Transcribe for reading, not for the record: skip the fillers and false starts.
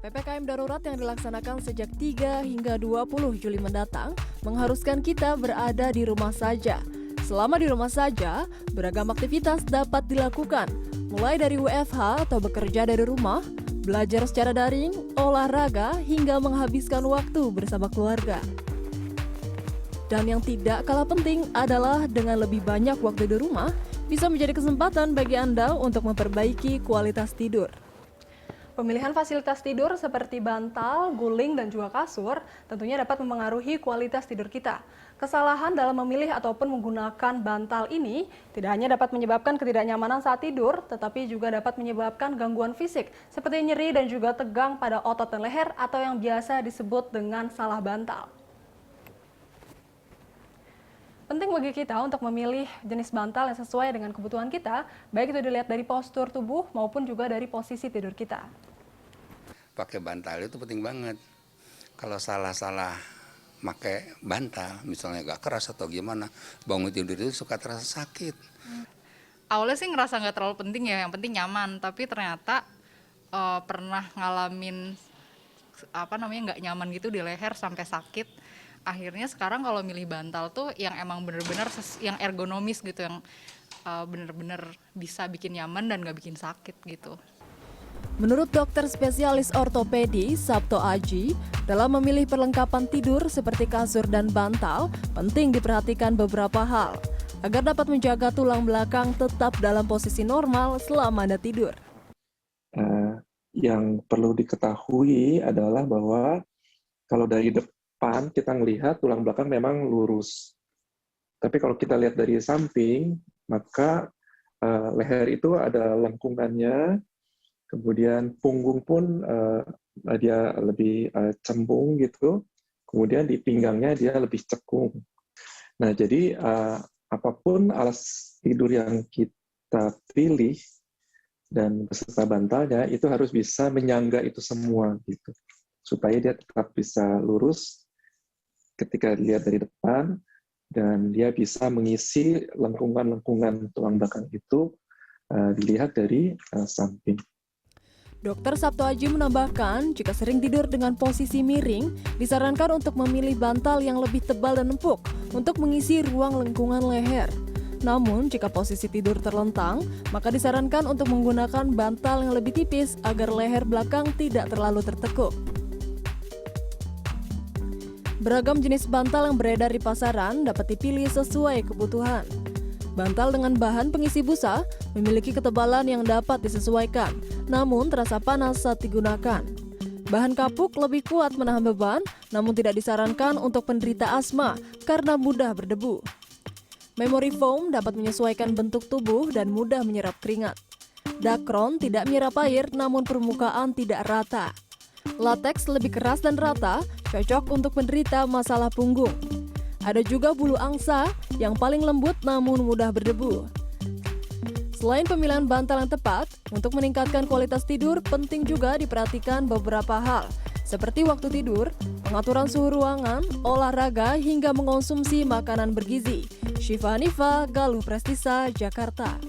PPKM darurat yang dilaksanakan sejak 3 hingga 20 Juli mendatang mengharuskan kita berada di rumah saja. Selama di rumah saja, beragam aktivitas dapat dilakukan, mulai dari WFH atau bekerja dari rumah, belajar secara daring, olahraga, hingga menghabiskan waktu bersama keluarga. Dan yang tidak kalah penting adalah dengan lebih banyak waktu di rumah, bisa menjadi kesempatan bagi Anda untuk memperbaiki kualitas tidur. Pemilihan fasilitas tidur seperti bantal, guling, dan juga kasur tentunya dapat memengaruhi kualitas tidur kita. Kesalahan dalam memilih ataupun menggunakan bantal ini tidak hanya dapat menyebabkan ketidaknyamanan saat tidur, tetapi juga dapat menyebabkan gangguan fisik seperti nyeri dan juga tegang pada otot dan leher atau yang biasa disebut dengan salah bantal. Penting bagi kita untuk memilih jenis bantal yang sesuai dengan kebutuhan kita, baik itu dilihat dari postur tubuh maupun juga dari posisi tidur kita. Pakai bantal itu penting banget. Kalau salah-salah pakai bantal, misalnya gak keras atau gimana, bangun tidur itu suka terasa sakit. Awalnya sih ngerasa nggak terlalu penting ya, yang penting nyaman. Tapi ternyata pernah ngalamin nggak nyaman gitu di leher sampai sakit. Akhirnya sekarang kalau milih bantal tuh yang emang bener-bener yang ergonomis gitu, yang bener-bener bisa bikin nyaman dan nggak bikin sakit gitu. Menurut dokter spesialis ortopedi Sabto Aji, dalam memilih perlengkapan tidur seperti kasur dan bantal, penting diperhatikan beberapa hal agar dapat menjaga tulang belakang tetap dalam posisi normal selama Anda tidur. Yang perlu diketahui adalah bahwa kalau dari depan kita melihat tulang belakang memang lurus. Tapi kalau kita lihat dari samping, maka leher itu ada lengkungannya, kemudian punggung pun dia lebih cembung gitu, kemudian di pinggangnya dia lebih cekung. Nah, jadi apapun alas tidur yang kita pilih dan beserta bantalnya itu harus bisa menyangga itu semua gitu, supaya dia tetap bisa lurus ketika dilihat dari depan dan dia bisa mengisi lengkungan-lengkungan tulang belakang itu dilihat dari samping. Dokter Sabto Aji menambahkan, jika sering tidur dengan posisi miring, disarankan untuk memilih bantal yang lebih tebal dan empuk untuk mengisi ruang lengkungan leher. Namun, jika posisi tidur terlentang, maka disarankan untuk menggunakan bantal yang lebih tipis agar leher belakang tidak terlalu tertekuk. Beragam jenis bantal yang beredar di pasaran dapat dipilih sesuai kebutuhan. Bantal dengan bahan pengisi busa memiliki ketebalan yang dapat disesuaikan, namun terasa panas saat digunakan. Bahan kapuk lebih kuat menahan beban, namun tidak disarankan untuk penderita asma karena mudah berdebu. Memory foam dapat menyesuaikan bentuk tubuh dan mudah menyerap keringat. Dacron tidak menyerap air, namun permukaan tidak rata. Latex lebih keras dan rata, cocok untuk penderita masalah punggung. Ada juga bulu angsa yang paling lembut namun mudah berdebu. Selain pemilihan bantal yang tepat, untuk meningkatkan kualitas tidur penting juga diperhatikan beberapa hal, seperti waktu tidur, pengaturan suhu ruangan, olahraga, hingga mengonsumsi makanan bergizi. Syifa Hanifa, Galuh Prestisa, Jakarta.